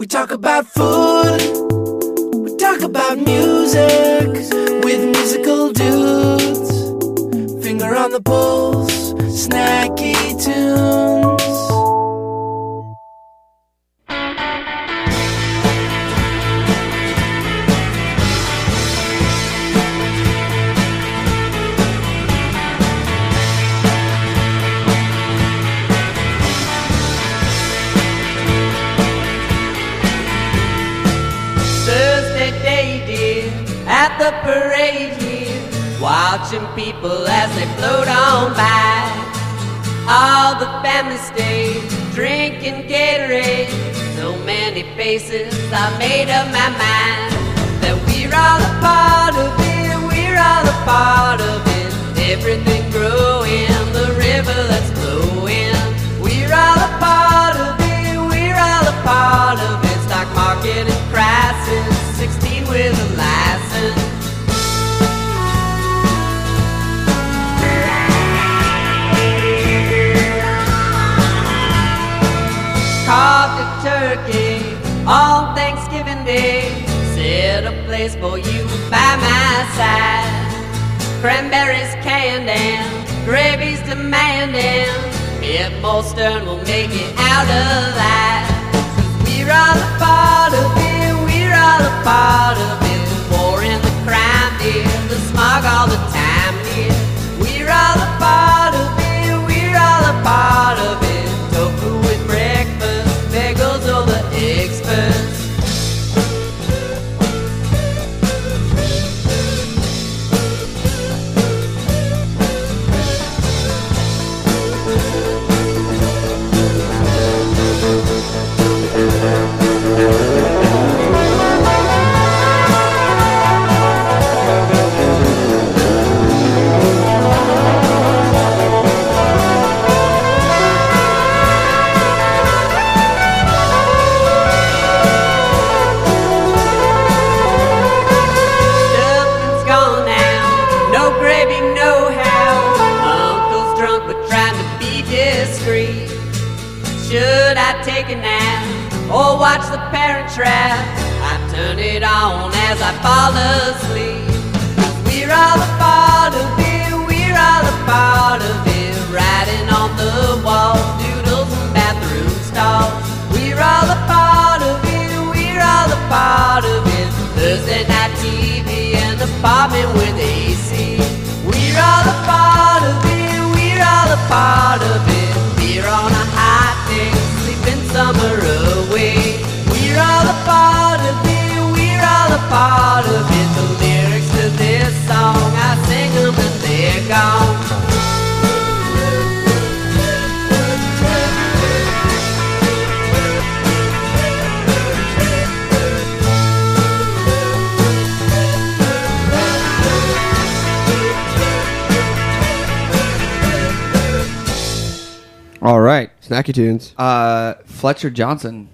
We talk about food, we talk about music, with musical dudes. Finger on the pulse, snacky tunes. At the parade here, watching people as they float on by. All the family stayed, drinking Gatorade. So many faces, I made up my mind that we're all a part of it, we're all a part of it. Everything growing, the river that's flowing. We're all a part of it, we're all a part of it. Stock market and crisis, 16 with a license. Carved a turkey on Thanksgiving Day. Set a place for you by my side. Cranberries canned and gravy's demanding. If Molstern will make it out alive. 'Cause we're all a part of it, we're all a part of it. War in the crime, dear, the smog all the time, dear. We're all a part of it, we're all a part of it. Tofu with breakfast, bagels over experts. Should I take a nap or watch The Parent Trap? I turn it on as I fall asleep. 'Cause we're all a part of it, we're all a part of it. Writing on the wall, doodles and bathroom stalls. We're all a part of it, we're all a part of it. Thursday night TV and apartment with AC. We're all a part of it, we're all a part of it. We're on a hot day, sleeping summer away. We're all a part of it, we're all a part of it. The lyrics to this song, I sing them and they're gone. All right. Snacky Tunes. Fletcher Johnson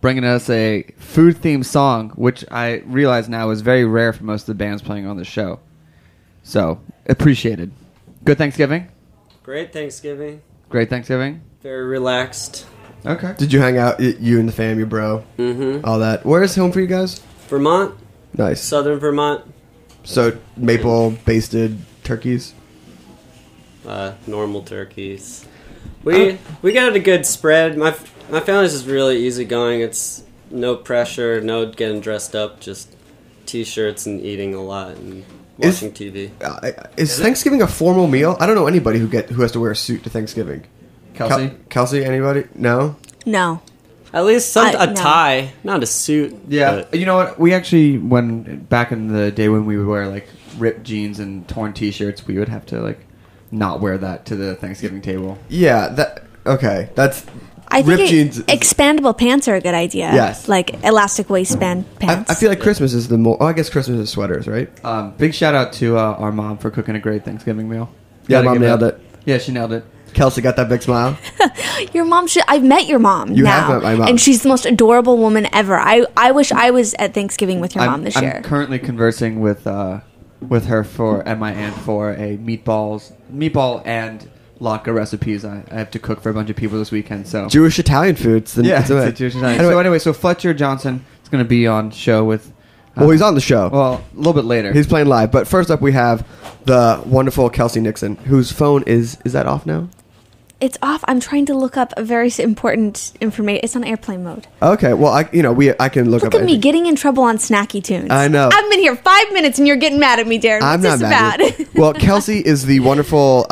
bringing us a food-themed song, which I realize now is very rare for most of the bands playing on the show. So, appreciated. Good Thanksgiving? Great Thanksgiving. Great Thanksgiving? Very relaxed. Okay. Did you hang out, you and the fam, your bro? Mm-hmm. All that. Where is home for you guys? Vermont. Nice. Southern Vermont. So, maple basted turkeys? Normal turkeys. We got a good spread. My family's just really easygoing. It's no pressure, no getting dressed up, just t-shirts and eating a lot and watching TV. Is Thanksgiving a formal meal? I don't know anybody who has to wear a suit to Thanksgiving. Kelsey? Kelsey, anybody? No? No. At least no. tie, not a suit. Yeah. You know what? We actually, back in the day when we would wear, like, ripped jeans and torn t-shirts, we would have to, like, not wear that to the Thanksgiving table. Yeah, that's... I think jeans expandable pants are a good idea. Yes. Like elastic waistband pants. I feel like Christmas is the more... Oh, I guess Christmas is sweaters, right? Big shout out to our mom for cooking a great Thanksgiving meal. Yeah, Mom nailed it. Yeah, she nailed it. Kelsey got that big smile. Your mom should... I've met your mom You now. have met my mom. And she's the most adorable woman ever. I wish I was at Thanksgiving with your mom this year. I'm currently conversing with her and my aunt for a meatball and latke recipes I have to cook for a bunch of people this weekend. So Jewish Italian foods. yeah, it's a Jewish Italian. Anyway. So Fletcher Johnson is going to be on show with. Well, he's on the show. Well, a little bit later. He's playing live. But first up, we have the wonderful Kelsey Nixon, whose phone is that off now? It's off. I'm trying to look up a very important information. It's on airplane mode. Okay. Well, I can look up. Look at me getting in trouble on Snacky Tunes. I know. I've been here 5 minutes and you're getting mad at me, Darin. I'm What's not this mad. about? Well, Kelsey is the wonderful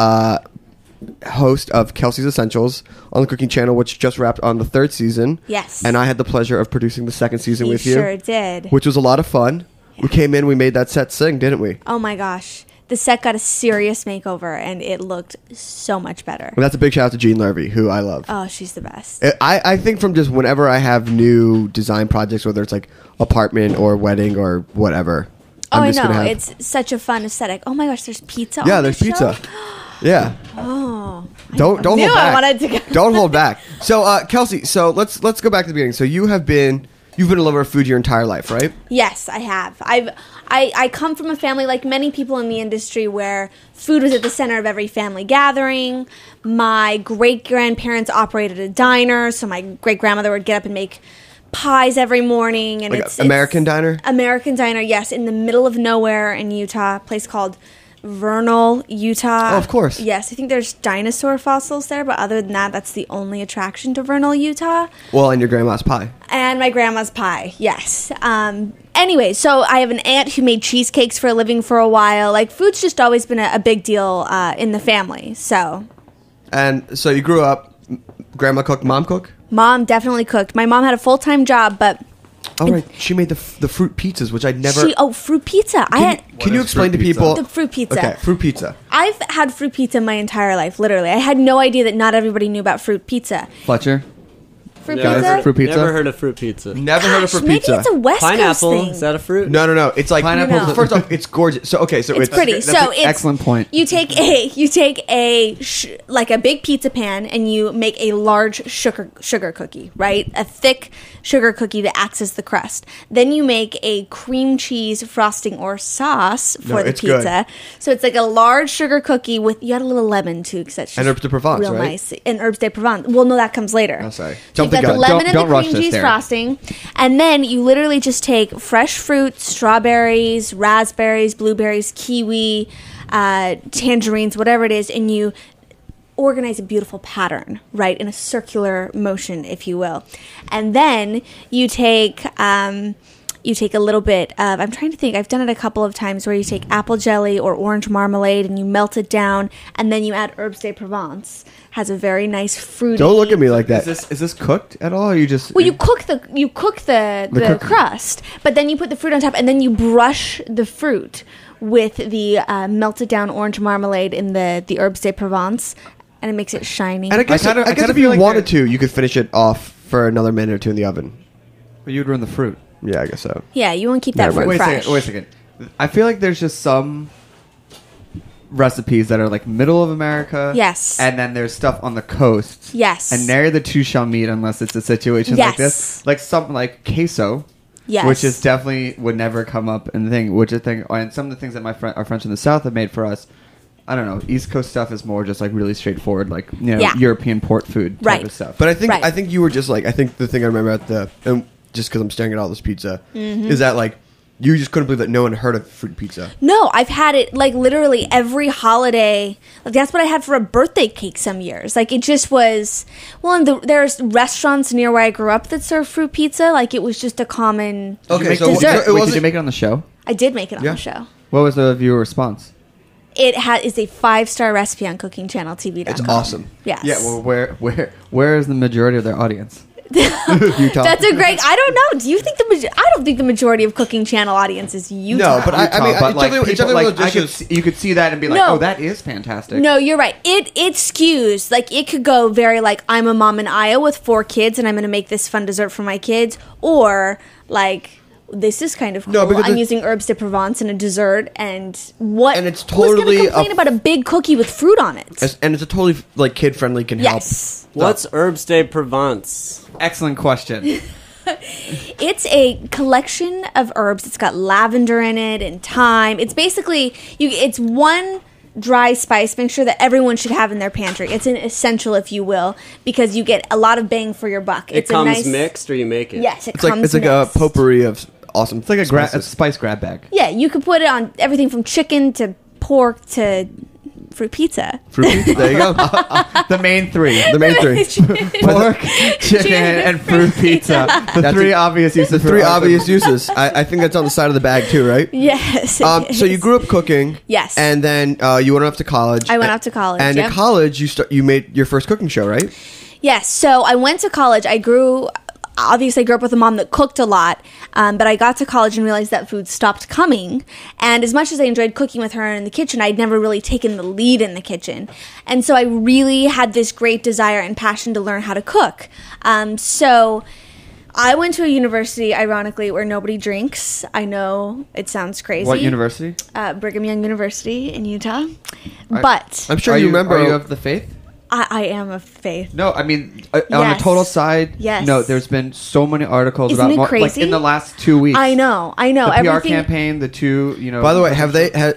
host of Kelsey's Essentials on the Cooking Channel, which just wrapped on the 3rd season. Yes. And I had the pleasure of producing the 2nd season with you. Sure did. Which was a lot of fun. We came in, we made that set sing, didn't we? Oh my gosh. The set got a serious makeover and it looked so much better. And that's a big shout out to Jean Lurvy, who I love. Oh, she's the best. I think from just whenever I have new design projects, whether it's like apartment or wedding or whatever. Oh, I'm I just gonna know. have- It's such a fun aesthetic. Oh my gosh, there's pizza Yeah, on there's this pizza. show? Yeah. Oh. Don't knew hold back. I wanted to go. Don't hold back. So, Kelsey, let's go back to the beginning. So you've been a lover of food your entire life, right? Yes, I have. I come from a family like many people in the industry where food was at the center of every family gathering. My great-grandparents operated a diner, so my great-grandmother would get up and make pies every morning. And Like it's American Diner? American Diner, yes, in the middle of nowhere in Utah, a place called Vernal, Utah. Oh, of course. Yes, I think there's dinosaur fossils there, but other than that, that's the only attraction to Vernal, Utah. Well, and your grandma's pie. And my grandma's pie, yes. Anyway, so I have an aunt who made cheesecakes for a living for a while. Like, food's just always been a big deal in the family, so. And so you grew up, grandma cooked, mom cook? Mom definitely cooked. My mom had a full-time job, but... Oh, right. She made the fruit pizzas, which I'd never... fruit pizza. Can you explain to fruit pizza? people... The fruit pizza. Okay, fruit pizza. I've had fruit pizza my entire life, literally. I had no idea that not everybody knew about fruit pizza. Fletcher. Fruit Never pizza? heard of- Fruit pizza? Never heard of fruit pizza. Never heard of fruit Maybe pizza. it's a West Coast Pineapple, thing. is that a fruit? No. It's like... Pineapple. No. First off, it's gorgeous. So, okay, so It's pretty. That's So an it's excellent point. You take like a big pizza pan and you make a large sugar cookie, right? A thick sugar cookie that acts as the crust. Then you make a cream cheese frosting or sauce for the it's pizza. So it's like a large sugar cookie with you add a little lemon too, because that's just And herbes de Provence, real right? nice. And herbes de Provence. Well, no, that comes later. Oh, sorry. So Jump you the got the gun. lemon Don't and the rush cream this, cheese Darin. frosting, and then you literally just take fresh fruit, strawberries, raspberries, blueberries, kiwi, tangerines, whatever it is, and you organize a beautiful pattern, right, in a circular motion, if you will. And then you take a little bit of, I'm trying to think, I've done it a couple of times where you take apple jelly or orange marmalade and you melt it down, and then you add herbes de Provence. Has a very nice fruity. Don't look at me like that. Is this cooked at all? Or you just... Well, you cook the cookie. crust, but then you put the fruit on top, and then you brush the fruit with the melted down orange marmalade in the herbes de Provence, and it makes it shiny. And I guess kinda if feel you like wanted to, you could finish it off for another minute or two in the oven. But you'd ruin the fruit. Yeah, I guess so. Yeah, you want to keep that Never fruit mind. fresh. Wait a second. I feel like there's just some recipes that are like middle of America. Yes. And then there's stuff on the coast. Yes. And nary the two shall meet unless it's a situation like Yes. this. Like something like queso. Yes. Which is definitely would never come up in the thing. Which I think, and some of the things that our friends from the South have made for us, I don't know. East Coast stuff is more just like really straightforward, like Yeah. European port food type Right. of stuff. But I think Right. I think you were just like, I think the thing I remember at and just because I'm staring at all this pizza is that like you just couldn't believe that no one heard of fruit pizza. No, I've had it like literally every holiday. Like that's what I had for a birthday cake some years. Like it just was. Well, and there's restaurants near where I grew up that serve fruit pizza. Like it was just a common. Okay, so dessert. it Wait, did wasn't. you make it on the show? I did make it on Yeah. the show. What was the viewer response? It is a 5-star recipe on CookingChannelTV.com. It's awesome. Yes. Yeah. Well, where is the majority of their audience? Utah. That's a great. I don't know. Do you think I don't think the majority of Cooking Channel audience is Utah. No, but I mean, but it's like, definitely- it's people, definitely like one of I those could dishes- see, you could see that and be like, No. oh, that is fantastic. No, you're right. It skews. Like it could go very like I'm a mom in Iowa with 4 kids and I'm going to make this fun dessert for my kids, or like this is kind of cool. No, because I'm the- using herbes de Provence in a dessert, and what? And it's who's going totally to complain a- about a big cookie with fruit on it? And it's a totally like kid friendly, can Yes. help. What's herbes de Provence? Excellent question. It's a collection of herbs. It's got lavender in it and thyme. It's basically it's one dry spice mixture that everyone should have in their pantry. It's an essential, if you will, because you get a lot of bang for your buck. It comes mixed, or you make it? Yes, It's like a potpourri of awesome. It's like a spice grab bag. Yeah, you could put it on everything from chicken to pork to fruit pizza. Fruit pizza. There you go. The main three. The main three. Pork, chicken, and fruit pizza. The three obvious uses. The three obvious uses. I think that's on the side of the bag too, right? Yes. So you grew up cooking. Yes. And then you went off to college. I went off to college. And in college, you made your first cooking show, right? Yes. So I went to college. Obviously, I grew up with a mom that cooked a lot, but I got to college and realized that food stopped coming. And as much as I enjoyed cooking with her in the kitchen, I'd never really taken the lead in the kitchen. And so I really had this great desire and passion to learn how to cook. So I went to a university, ironically, where nobody drinks. I know it sounds crazy. What university? Brigham Young University in Utah. But I'm sure you remember. Are you of the faith? I am of faith. No, I mean, on the total side, yes. No, there's been so many articles Isn't about it crazy? like in the last 2 weeks. I know. The PR campaign, the two, By the way,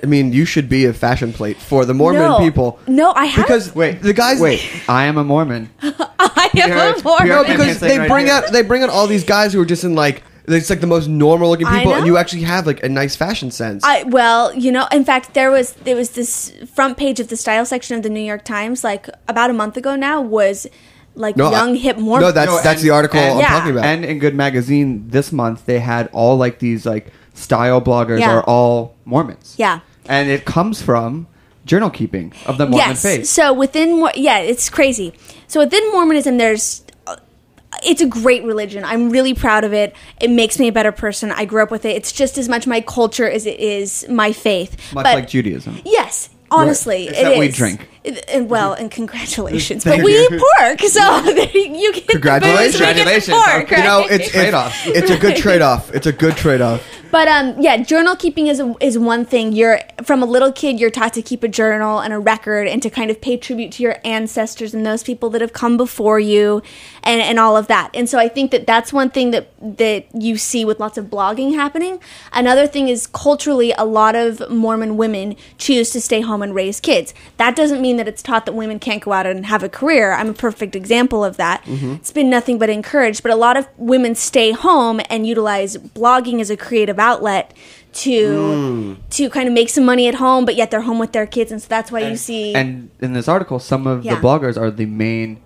I mean, you should be a fashion plate for the Mormon people. No, I haven't. Because the guys. Wait, I am a Mormon. I am a Mormon. No, because they bring out all these guys who are just in like. It's like the most normal looking people, and you actually have like a nice fashion sense. In fact, there was this front page of the style section of the New York Times, like about a month ago now, was like young hip Mormons. No, that's the article I'm talking about. And in Good Magazine this month, they had all like these like style bloggers are all Mormons. Yeah, and it comes from journal keeping of the Mormon faith. So it's crazy. So within Mormonism, it's a great religion. I'm really proud of it. It makes me a better person. I grew up with it. It's just as much my culture as it is my faith. Much like Judaism. Yes, honestly, right. Except we drink. And congratulations. But we eat pork, so you get congratulations. Congratulations. Pork, right? It's trade-off. It's a good trade-off. It's a good trade-off. But journal keeping is one thing. From a little kid, you're taught to keep a journal and a record and to kind of pay tribute to your ancestors and those people that have come before you and all of that. And so I think that's one thing that you see with lots of blogging happening. Another thing is culturally, a lot of Mormon women choose to stay home and raise kids. That doesn't mean that it's taught that women can't go out and have a career. I'm a perfect example of that. Mm-hmm. It's been nothing but encouraged. But a lot of women stay home and utilize blogging as a creative outlet to kind of make some money at home, but yet they're home with their kids, and so that's why you see. And in this article, some of the bloggers are the main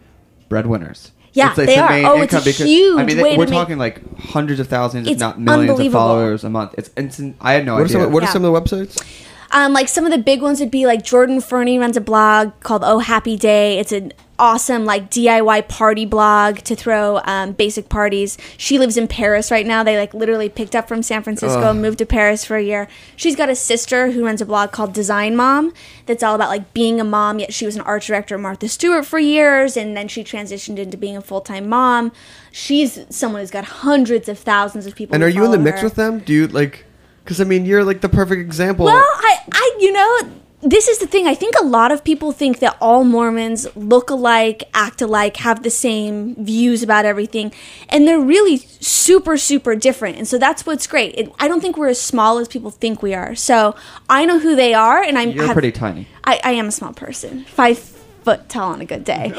breadwinners. Yeah, it's they are. It's a huge way we're talking like hundreds of thousands, if not millions of followers a month. It's instant. I had no idea. What are some of the websites? Like some of the big ones would be like Jordan Fernie runs a blog called Oh Happy Day. It's an awesome like DIY party blog to throw basic parties. She lives in Paris right now. They like literally picked up from San Francisco and moved to Paris for a year. She's got a sister who runs a blog called Design Mom that's all about like being a mom, yet she was an art director at Martha Stewart for years, and then she transitioned into being a full-time mom. She's someone who's got hundreds of thousands of people. And are you in the mix her. with them? Do you like... Because, I mean, you're like the perfect example. Well, this is the thing. I think a lot of people think that all Mormons look alike, act alike, have the same views about everything. And they're really super, super different. And so that's what's great. I don't think we're as small as people think we are. So I know who they are. And You're pretty tiny. I am a small person. 5 foot tall on a good day.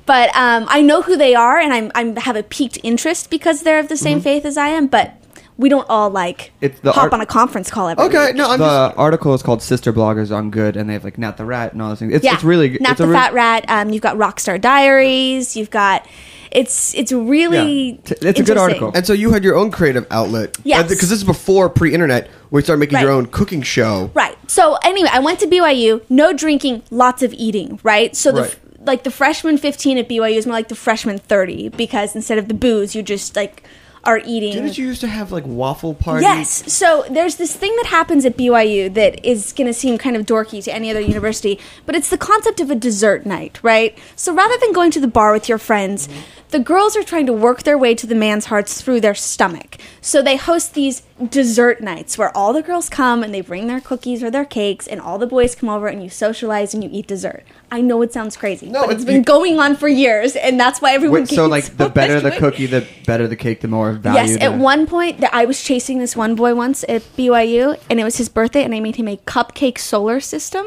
But I know who they are. And I have a piqued interest because they're of the same faith as I am. But we don't all hop on a conference call every week. The article is called Sister Bloggers on Good, and they have like Nat the Rat and all those things. It's really good. Nat the Fat Rat. You've got Rockstar Diaries. You've got it's really it's a good article. And so you had your own creative outlet. Yes. Because this is before pre-internet, where you started making your own cooking show. Right. So anyway, I went to BYU. No drinking, lots of eating. Right. So the freshman 15 at BYU is more like the freshman 30 because instead of the booze, you just like are eating. Didn't you used to have like waffle parties? Yes. So there's this thing that happens at BYU that is going to seem kind of dorky to any other university, but it's the concept of a dessert night, right? So rather than going to the bar with your friends, the girls are trying to work their way to the man's hearts through their stomach. So they host these dessert nights where all the girls come and they bring their cookies or their cakes and all the boys come over and you socialize and you eat dessert. I know it sounds crazy, but it's been going on for years, and that's why everyone gets so like the better the cookie, the better the cake, the more value. Yes, at one point, I was chasing this one boy once at BYU, and it was his birthday, and I made him a cupcake solar system.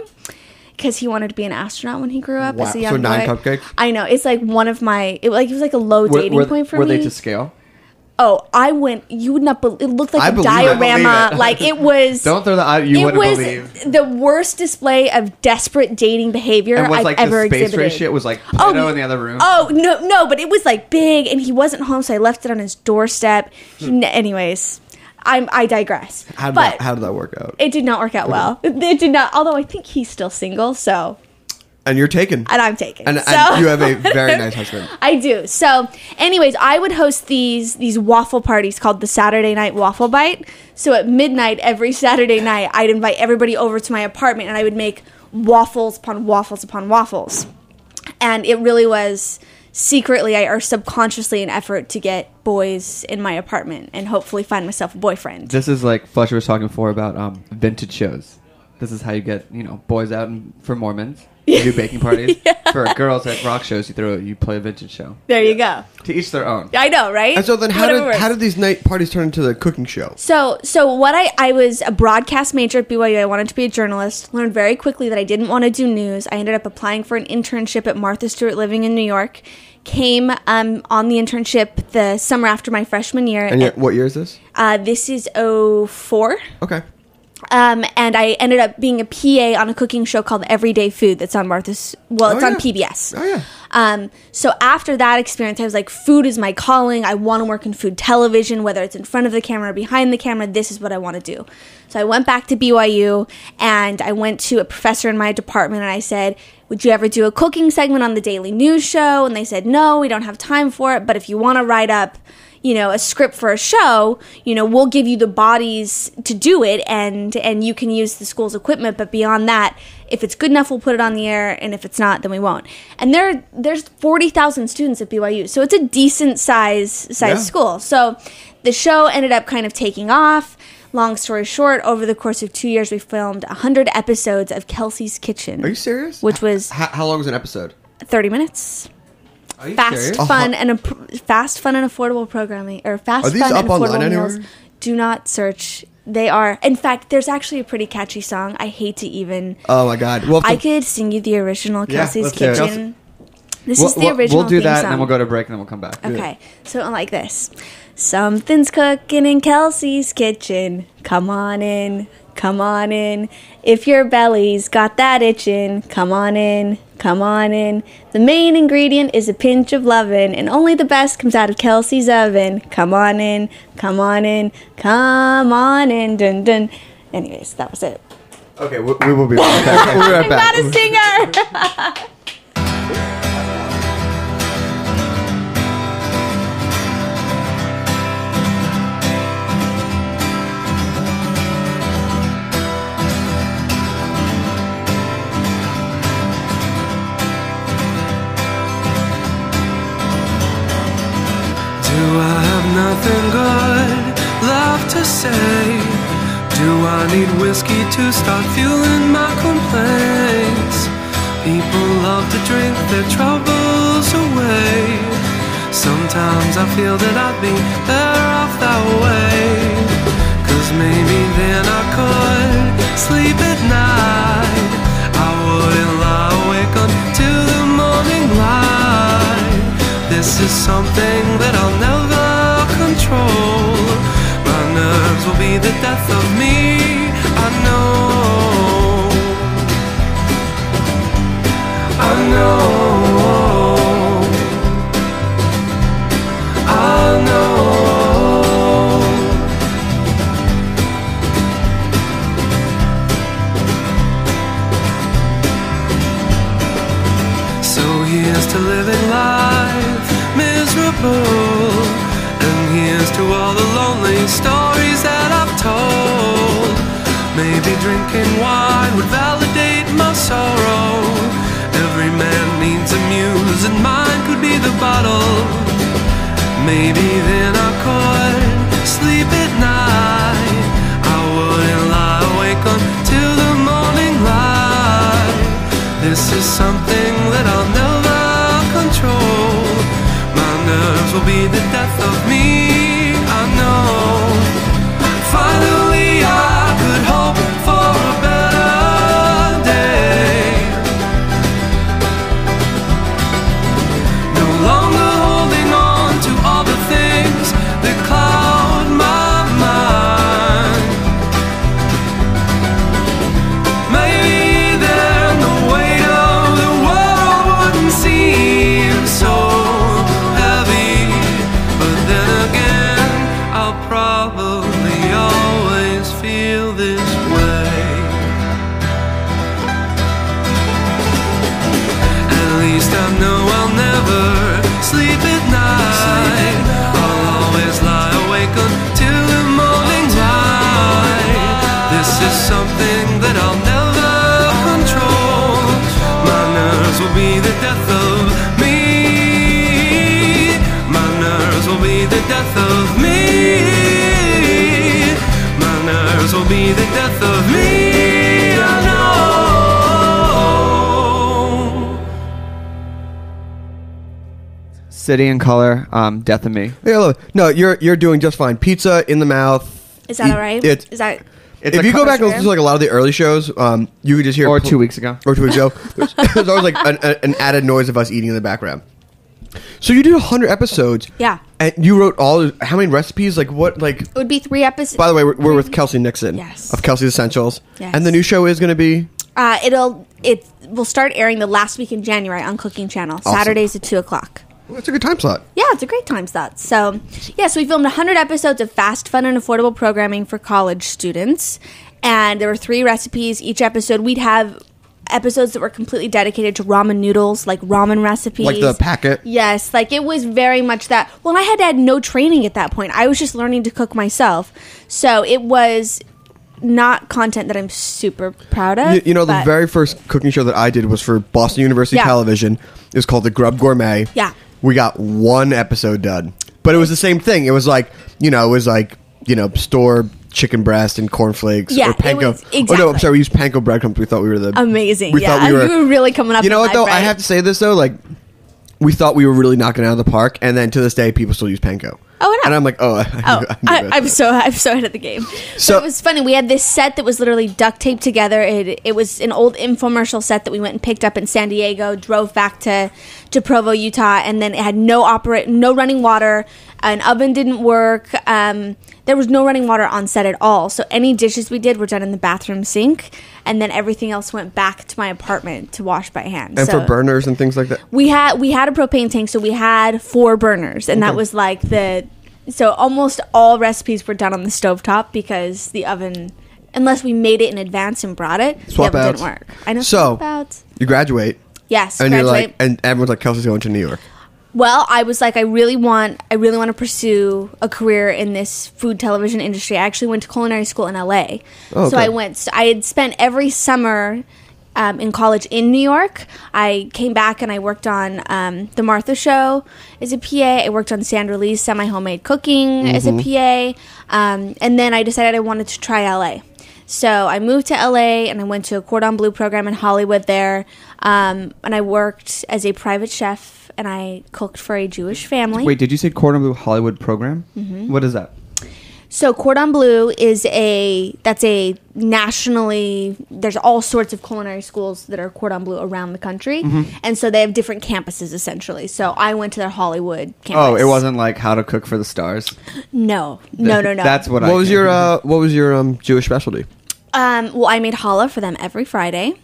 because he wanted to be an astronaut when he grew up Wow. as a young So 9 boy. cupcakes? I know. It's like one of my, it was like a low dating point for were me. they to scale? Oh, I went. You would not believe. It looked like I a believe it. diorama. Believe it. Like it was. Don't throw that. You It wouldn't was believe. the worst display of desperate dating behavior And was I've like ever the space exhibited. race shit was like Pluto in the other room. Oh no! But it was like big, and he wasn't home, so I left it on his doorstep. Anyways, I digress. How But did that work out? it did not work out well. It did not. Although I think he's still single, so. And you're taken. And I'm taken. And So- you have a very nice husband. I do. So, anyways, I would host these waffle parties called the Saturday Night Waffle Bite. So at midnight every Saturday night, I'd invite everybody over to my apartment, and I would make waffles upon waffles upon waffles. And it really was secretly or subconsciously an effort to get boys in my apartment and hopefully find myself a boyfriend. This is like Fletcher was talking before about vintage shows. This is how you get boys out for Mormons. You do baking parties. For girls at rock shows, you play a vintage show. There you go. To each their own. I know, right? And so then how did these night parties turn into the cooking show? So what I was a broadcast major at BYU. I wanted to be a journalist. Learned very quickly that I didn't want to do news. I ended up applying for an internship at Martha Stewart Living in New York. Came on the internship the summer after my freshman year. And what year is this? This is 04. Okay. And I ended up being a PA on a cooking show called Everyday Food that's on Martha's. Well, it's on PBS. Oh, yeah. So after that experience, I was like, food is my calling. I want to work in food television, whether it's in front of the camera or behind the camera. This is what I want to do. So I went back to BYU, and I went to a professor in my department, and I said, would you ever do a cooking segment on the Daily News show? And they said, no, we don't have time for it. But if you want to write up a script for a show, we'll give you the bodies to do it, and you can use the school's equipment. But beyond that, if it's good enough, we'll put it on the air, and if it's not, then we won't. And there's 40,000 students at BYU, so it's a decent size school. So the show ended up kind of taking off. Long story short, over the course of 2 years, we filmed 100 episodes of Kelsey's Kitchen. Are you serious? Which was how long was an episode? 30 minutes. Are you Fast, serious? fun, and affordable programming, or fast, Are these fun, up and online affordable anywhere? meals. Do not search. They are. In fact, there's actually a pretty catchy song. I hate to even. Oh my God! Well, I could sing you the original Kelsey's let's do it. Kitchen. This is the original. We'll do theme that, song. and then we'll go to break, and then we'll come back. Okay, so like this. Something's cooking in Kelsey's kitchen. Come on in, come on in. If your belly's got that itching, come on in, come on in. The main ingredient is a pinch of lovin', and only the best comes out of Kelsey's oven. Come on in, come on in, come on in, dun dun. Anyways, that was it. okay, we will be right back. We'll be right I'm back. not a singer. Do I have nothing good left to say? Do I need whiskey to start fueling my complaints? People love to drink their troubles away. Sometimes I feel that I'd be better off that way. 'Cause maybe then I could sleep at night. I wouldn't lie awake until the morning light. This is something that I'll never control. My nerves will be the death of me, I know. I know. I know. So here's to living life miserable, and here's to all the lonely stories that I've told. Maybe drinking wine would validate my sorrow. Every man needs a muse, and mine could be the bottle. Maybe then I could sleep at night. I wouldn't lie awake until the morning light. This is something that I'll never control. My nerves will be the death of me, I know. Finally I could hope for a better day. City in color. Death of Me. Yeah, look, no, you're doing just fine. Pizza in the mouth. Is that all right? Is that? If you go back and listen to like a lot of the early shows, you could just hear Or 2 weeks ago. There's always like an added noise of us eating in the background. So you did 100 episodes. Yeah. And you wrote how many recipes? Like what? Like It would be 3 episodes. By the way, we're with Kelsey Nixon. Yes. Of Kelsey's Essentials. Yes. And the new show is going to be. It will start airing the last week in January on Cooking Channel. Awesome. Saturdays at 2:00. Well, that's a good time slot. Yeah, it's a great time slot. So we filmed 100 episodes of fast, fun, and affordable programming for college students. And there were 3 recipes each episode. We'd have episodes that were completely dedicated to ramen noodles, like ramen recipes. Like the packet? Yes, like it was very much that. Well, I had no training at that point. I was just learning to cook myself. So it was not content that I'm super proud of. You know, the very first cooking show that I did was for Boston University Television. It was called The Grub Gourmet. Yeah. We got 1 episode done. But it was the same thing. It was like, store chicken breast and cornflakes or panko. Exactly. Oh no, I'm sorry. We used panko breadcrumbs. We thought we were the amazing. We thought we were. You were really coming up. You know what though? Right? I have to say this though. Like, we thought we were really knocking it out of the park, and then to this day, people still use panko. Oh, no. And I'm like, I'm so ahead of the game. So but it was funny. We had this set that was literally duct taped together. It was an old infomercial set that we went and picked up in San Diego, drove back to Provo, Utah, and then it had no running water. An oven didn't work. There was no running water on set at all. So any dishes we did were done in the bathroom sink, and then everything else went back to my apartment to wash by hand. And for burners and things like that? We had a propane tank, so we had 4 burners, and that was like so almost all recipes were done on the stovetop because the oven, unless we made it in advance and brought it, the oven didn't work. I know. So you graduate. Yes, and graduate. you're like, and everyone's like, Kelsey's going to New York. Well, I was like, I really want to pursue a career in this food television industry. I actually went to culinary school in LA. Oh, okay. So I had spent every summer in college in New York. I came back and I worked on The Martha Show as a PA. I worked on Sandra Lee's Semi-Homemade Cooking as a PA. And then I decided I wanted to try LA. So I moved to LA and I went to a Cordon Bleu program in Hollywood there. And I worked as a private chef and I cooked for a Jewish family. Wait, did you say Cordon Bleu Hollywood program? Mm-hmm. What is that? So Cordon Bleu is that's a nationally, there's all sorts of culinary schools that are Cordon Bleu around the country. Mm-hmm. And so they have different campuses essentially. So I went to their Hollywood campus. Oh, it wasn't like How to Cook for the Stars? No. That's what was your Jewish specialty? Well, I made challah for them every Friday.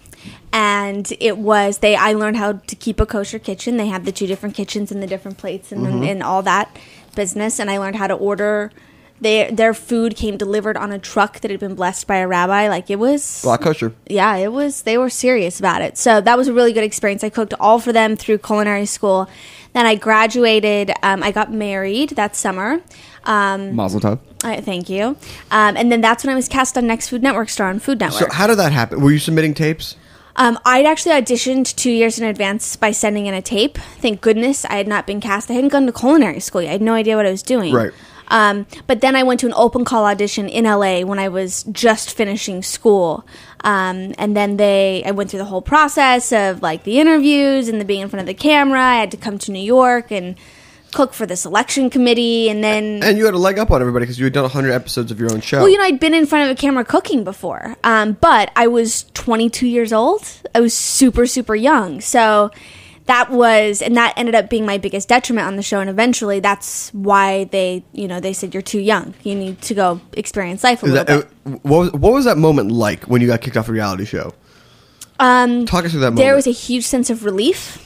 And I learned how to keep a kosher kitchen. They have the 2 different kitchens and the different plates and all that business. And I learned how to order. Their food came delivered on a truck that had been blessed by a rabbi. Like it was Black kosher. Yeah, it was. They were serious about it. So that was a really good experience. I cooked all for them through culinary school. Then I graduated. I got married that summer. Mazel tov. Thank you. And then that's when I was cast on Next Food Network, star on Food Network. So how did that happen? Were you submitting tapes? I'd actually auditioned 2 years in advance by sending in a tape. Thank goodness I had not been cast. I hadn't gone to culinary school yet. I had no idea what I was doing. Right. But then I went to an open call audition in LA when I was just finishing school. And then I went through the whole process of like the interviews and the being in front of the camera. I had to come to New York and cook for the selection committee, and you had a leg up on everybody because you had done 100 episodes of your own show. Well, I'd been in front of a camera cooking before, but I was 22 years old. I was super, super young, so that ended up being my biggest detriment on the show. And eventually, that's why they said you're too young. You need to go experience life a little bit. What was that moment like when you got kicked off a reality show? Talk us through that moment. There was a huge sense of relief.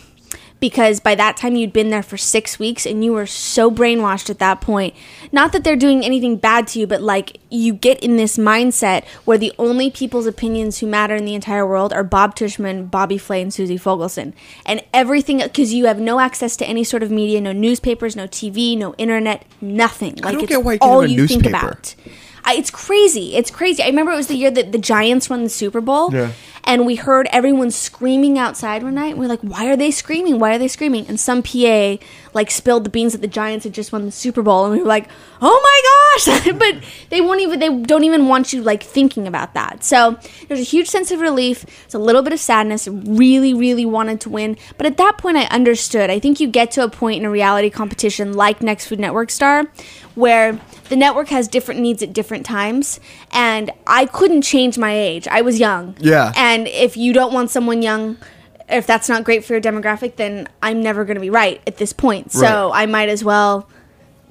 Because by that time you'd been there for 6 weeks and you were so brainwashed at that point. Not that they're doing anything bad to you, but like you get in this mindset where the only people's opinions who matter in the entire world are Bob Tushman, Bobby Flay, and Susie Fogelson. And everything, because you have no access to any sort of media, no newspapers, no TV, no internet, nothing. Like I don't it's get why you all can't have a you think newspaper. about. It's crazy. It's crazy. I remember it was the year that the Giants won the Super Bowl. Yeah. And we heard everyone screaming outside one night. And we're like, why are they screaming? Why are they screaming? And some PA like spilled the beans that the Giants had just won the Super Bowl, and we were like, oh my gosh. But they don't even want you like thinking about that. So there's a huge sense of relief. It's a little bit of sadness. I really, really wanted to win. But at that point I understood. I think you get to a point in a reality competition like Next Food Network Star where the network has different needs at different times, and I couldn't change my age. I was young. Yeah. And if you don't want someone young, if that's not great for your demographic, then I'm never going to be right at this point. So I might as well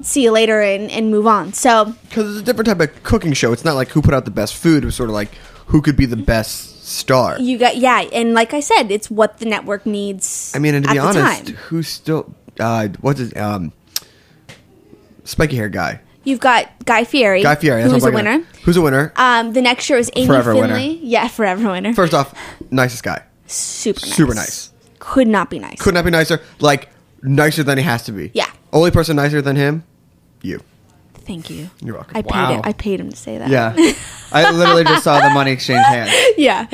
see you later and move on. So because it's a different type of cooking show. It's not like who put out the best food. It was sort of like who could be the best star. And like I said, it's what the network needs. I mean, and to be at the honest, time. who's still what's his spiky hair guy? You've got Guy Fieri. Guy Fieri, that's who's what a I'm winner. Who's a winner? The next year is Amy Forever Finley. winner. Yeah, forever winner. First off, nicest guy. Super nice. Could not be nice. Could not be nicer. Like nicer than he has to be. Yeah. Only person nicer than him, you. Thank you. You're welcome. I paid him to say that. Yeah. I literally just saw the money exchange hands. Yeah.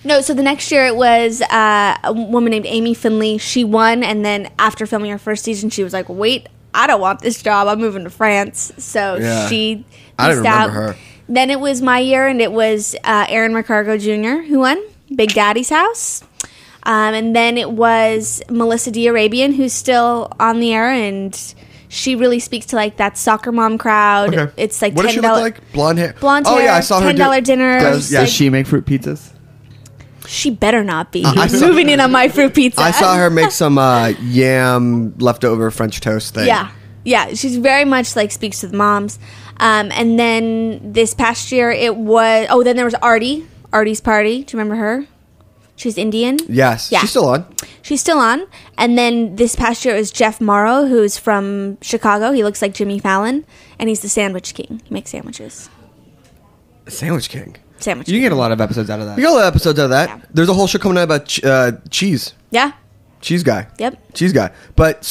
No, so the next year it was a woman named Amy Finley. She won, and then after filming her first season, she was like, wait, I don't want this job. I'm moving to France. So she I didn't peaced out. remember her. Then it was my year, and it was Aaron McCargo Jr. who won, Big Daddy's House. And then it was Melissa D'Arabian, who's still on the air, and she really speaks to like that soccer mom crowd. Okay. It's like what does she look like? Blonde hair. Blonde hair. Oh yeah, I saw her. $10 dinner. Does she make fruit pizzas? She better not be. I saw- Moving in on my fruit pizza. I saw her make some yam leftover French toast thing. Yeah. She's very much like speaks to the moms. And then this past year it was. Oh, then there was Artie. Artie's Party. Do you remember her? She's Indian. Yes. Yeah. She's still on. She's still on. And then this past year it was Jeff Morrow, who's from Chicago. He looks like Jimmy Fallon, and he's the sandwich king. He makes sandwiches. Sandwich King. Sandwich You king. get a lot of episodes out of that. We got a lot of episodes out of that. Yeah. There's a whole show coming out about cheese. Yeah. Cheese guy. Yep. Cheese guy. But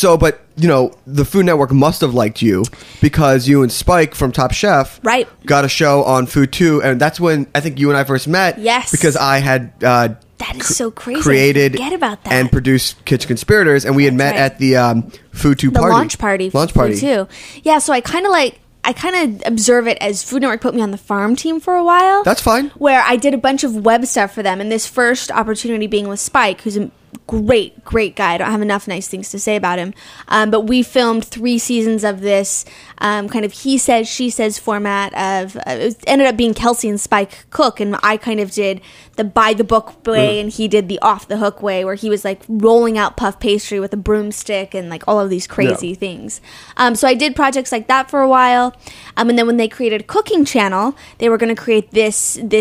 you know, the Food Network must have liked you because you and Spike from Top Chef Right. got a show on Food 2, and that's when I think you and I first met. Yes. Because I had That is so crazy. created I forget about that. and produced Kitchen Conspirators, and we had met right. at the Food 2 the party. launch party. Launch party. Too. Yeah, so I kind of observe it as Food Network put me on the farm team for a while. That's fine. Where I did a bunch of web stuff for them, and this first opportunity being with Spike, who's a great guy. I don't have enough nice things to say about him. But we filmed 3 seasons of this kind of he says, she says format of, it ended up being Kelsey and Spike cook, and I kind of did the by the book way, and he did the off the hook way, where he was like rolling out puff pastry with a broomstick and like all of these crazy things. So I did projects like that for a while. And then when they created a cooking channel, they were going to create this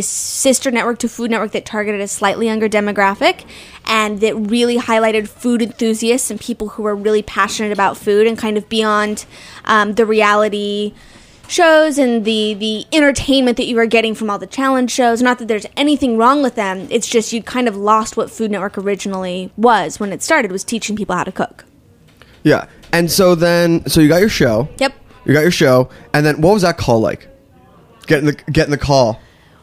sister network to Food Network that targeted a slightly younger demographic, and that really highlighted food enthusiasts and people who are really passionate about food and kind of beyond the reality shows and the entertainment that you were getting from all the challenge shows. Not that there's anything wrong with them. It's just you kind of lost what Food Network originally was when it started, was teaching people how to cook. Yeah. And so you got your show. Yep. You got your show, and then what was that call like? Getting the call.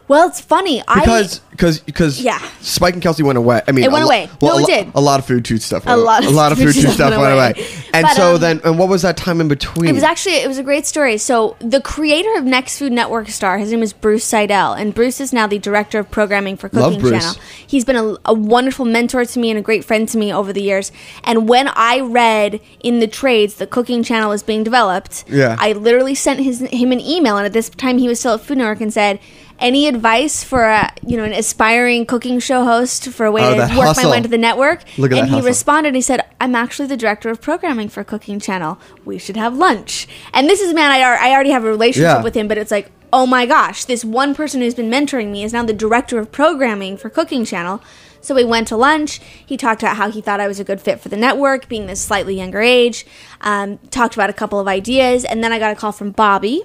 Well, it's funny. Because Yeah. Spike and Kelsey went away. I mean, It went away. No, it did. A lot of food tube stuff. A lot of food food tube stuff stuff went went away. away. And But, so and what was that time in between? It was a great story. So the creator of Next Food Network Star, his name is Bruce Seidel, and Bruce is now the director of programming for Love Cooking Bruce. Channel. He's been a wonderful mentor to me and a great friend to me over the years. And when I read in the trades that Cooking Channel was being developed, Yeah. I literally sent him an email, and at this time he was still at Food Network, and said, any advice for an aspiring cooking show host for a way to that work hustle. my way into the network? Look at and that he hustle. responded, he said, I'm actually the director of programming for Cooking Channel. We should have lunch. And this is a man I already have a relationship Yeah. with him, but it's like, oh my gosh, this one person who's been mentoring me is now the director of programming for Cooking Channel. So we went to lunch. He talked about how he thought I was a good fit for the network, being this slightly younger age. Talked about a couple of ideas. And then I got a call from Bobby,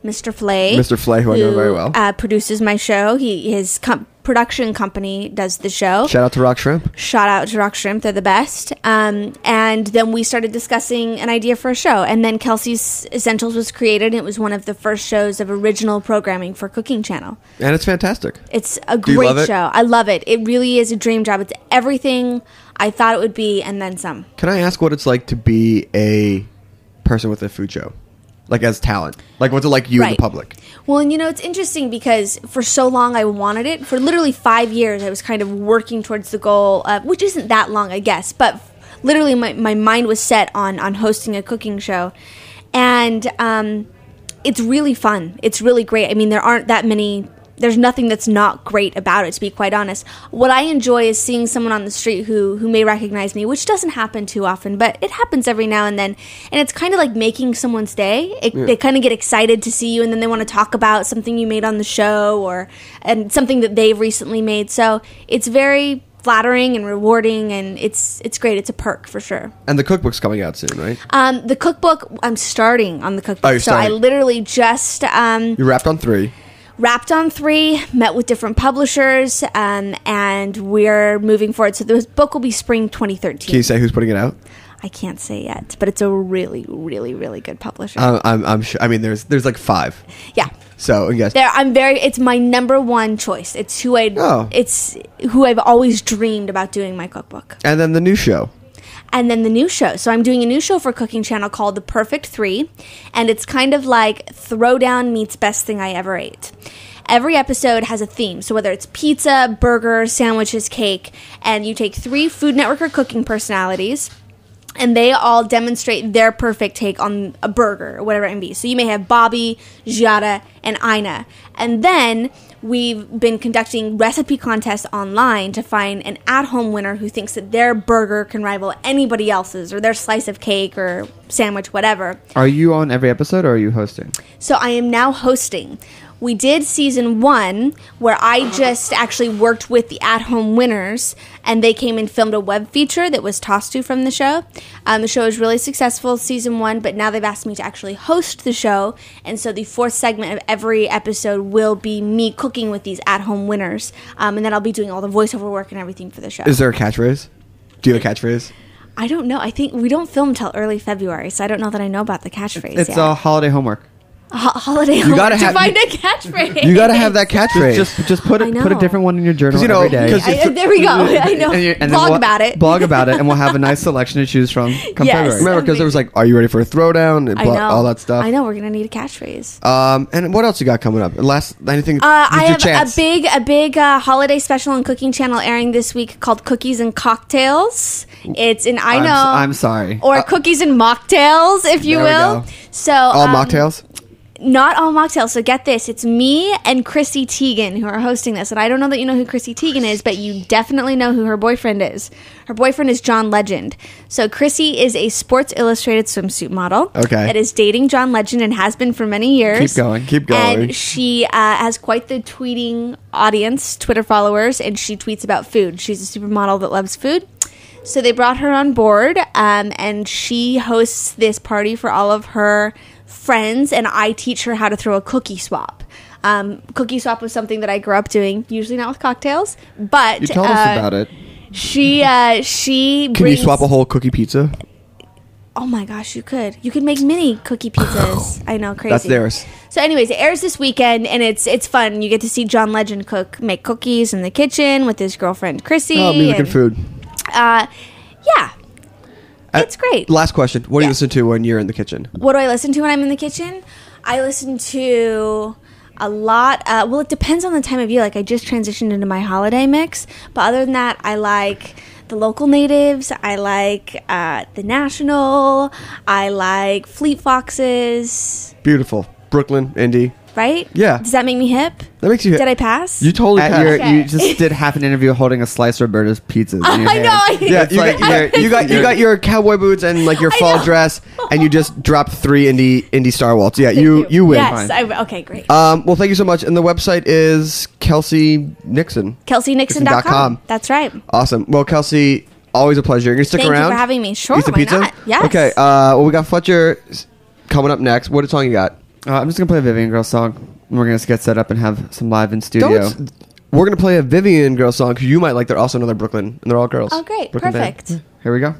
Mr. Flay. Mr. Flay, who I know very well. Produces my show. His production company does the show. Shout out to Rock Shrimp. Shout out to Rock Shrimp. They're the best. And then we started discussing an idea for a show. And then Kelsey's Essentials was created. It was one of the first shows of original programming for Cooking Channel. And it's fantastic. It's a you great love it? show. I love it. It really is a dream job. It's everything I thought it would be, and then some. Can I ask what it's like to be a person with a food show? Like, as talent? Like, what's it like you and the public? Well, and it's interesting because for so long I wanted it. For literally 5 years, I was kind of working towards the goal, which isn't that long, I guess. But literally my mind was set on hosting a cooking show. And it's really fun. It's really great. I mean, there aren't that many... There's nothing that's not great about it, to be quite honest. What I enjoy is seeing someone on the street who may recognize me, which doesn't happen too often, but it happens every now and then. And it's kind of like making someone's day. They kind of get excited to see you, and then they want to talk about something you made on the show and something that they've recently made. So it's very flattering and rewarding, and it's great. It's a perk for sure. And the cookbook's coming out soon, right? The cookbook, I'm starting on the cookbook. Oh, you're starting. So I literally just... you wrapped on 3. Wrapped on 3, met with different publishers, and we're moving forward. So the book will be spring 2013. Can you say who's putting it out? I can't say yet, but it's a really, really, really good publisher. I'm sure. I mean, there's like 5. Yeah. So yes, it's my number one choice. It's who I've always dreamed about doing my cookbook. And then the new show. And then the new show. So I'm doing a new show for Cooking Channel called The Perfect 3. And it's kind of like Throwdown meets Best Thing I Ever Ate. Every episode has a theme. So whether it's pizza, burger, sandwiches, cake, and you take 3 Food Network or cooking personalities, and they all demonstrate their perfect take on a burger or whatever it may be. So you may have Bobby, Giada, and Ina. And then we've been conducting recipe contests online to find an at-home winner who thinks that their burger can rival anybody else's, or their slice of cake or sandwich, whatever. Are you on every episode, or are you hosting? So I am now hosting. We did season 1, where I just actually worked with the at-home winners, and they came and filmed a web feature that was tossed to from the show. The show was really successful, season 1, but now they've asked me to actually host the show, and so the 4th segment of every episode will be me cooking with these at-home winners, and then I'll be doing all the voiceover work and everything for the show. Is there a catchphrase? Do you have a catchphrase? I don't know. I think we don't film until early February, so I don't know that I know about the catchphrase yet. It's holiday homework. Holiday homework to find a catchphrase. You gotta have that catchphrase. Just put a different one in your journal every day. There we go. I know. And Blog about it. Blog about it, and we'll have a nice selection to choose from come February. Remember, because there was like, are you ready for a throwdown? And all that stuff. I know. We're gonna need a catchphrase. And what else you got coming up? Anything? I have a big holiday special on Cooking Channel airing this week called Cookies and Cocktails. It's in I'm sorry. Or Cookies and Mocktails, if you will. So all mocktails. Not all mocktails. So get this. It's me and Chrissy Teigen who are hosting this. And I don't know that you know who Chrissy Teigen is, but you definitely know who her boyfriend is. Her boyfriend is John Legend. So Chrissy is a Sports Illustrated swimsuit model. Okay. That is dating John Legend and has been for many years. Keep going. And she has quite the tweeting audience, Twitter followers, and she tweets about food. She's a supermodel that loves food. So they brought her on board, and she hosts this party for all of her friends, and I teach her how to throw a cookie swap. Cookie swap was something that I grew up doing, usually not with cocktails, but you told us about it. She Can you swap a whole cookie pizza? Oh my gosh, you could make mini cookie pizzas. I know, crazy. That's theirs. So anyways, it airs this weekend, and it's fun. You get to see John Legend make cookies in the kitchen with his girlfriend Chrissy. Oh, music and food. Yeah. It's great. Last question. What do you listen to when you're in the kitchen? What do I listen to when I'm in the kitchen? I listen to a lot. Well, it depends on the time of year. Like, I just transitioned into my holiday mix. But other than that, I like the local natives. I like the National. I like Fleet Foxes. Beautiful. Brooklyn, Indy. Right? Yeah. Does that make me hip? That makes you hip. Did I pass? You totally passed. Okay. You just did half an interview holding a slice of Roberta's pizzas in your I hand. know. Yeah, you got your cowboy boots and like your fall dress, and you just dropped 3 indie Star Waltz. Yeah, you win. Yes. Okay, great. Well, thank you so much. And the website is Kelsey Nixon. KelseyNixon.com. That's right. Awesome. Well, Kelsey, always a pleasure. You're gonna stick around. Thank you for having me. Sure. Eat some pizza? Not? Yes. Okay. Well, we got Fletcher coming up next. What song you got? I'm just gonna play a Vivian Girl song. We're gonna get set up and have some live in studio. We're gonna play a Vivian Girl song because you might like. They're also another Brooklyn, and they're all girls. Oh, great. Brooklyn Perfect. band. Here we go.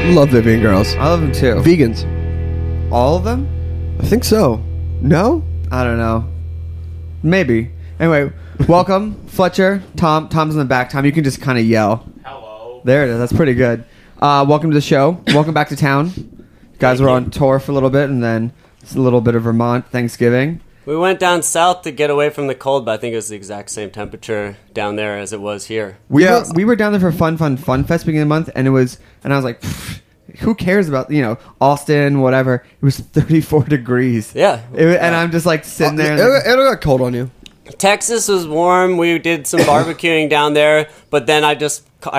Love the vegan girls. I love them too. Vegans. All of them? I think so. No? I don't know. Maybe. Anyway, welcome, Fletcher. Tom's in the back. Tom, you can just kind of yell. Hello. There it is. That's pretty good. Welcome to the show. Welcome back to town. You guys were on tour for a little bit, and then it's a little bit of Vermont Thanksgiving. We went down south to get away from the cold, but I think it was the exact same temperature down there as it was here. We were down there for Fun Fest beginning of the month, and I was like, who cares about, Austin, whatever. It was 34 degrees. Yeah. And I'm just like sitting there. It got cold on you. Texas was warm. We did some barbecuing down there, but then I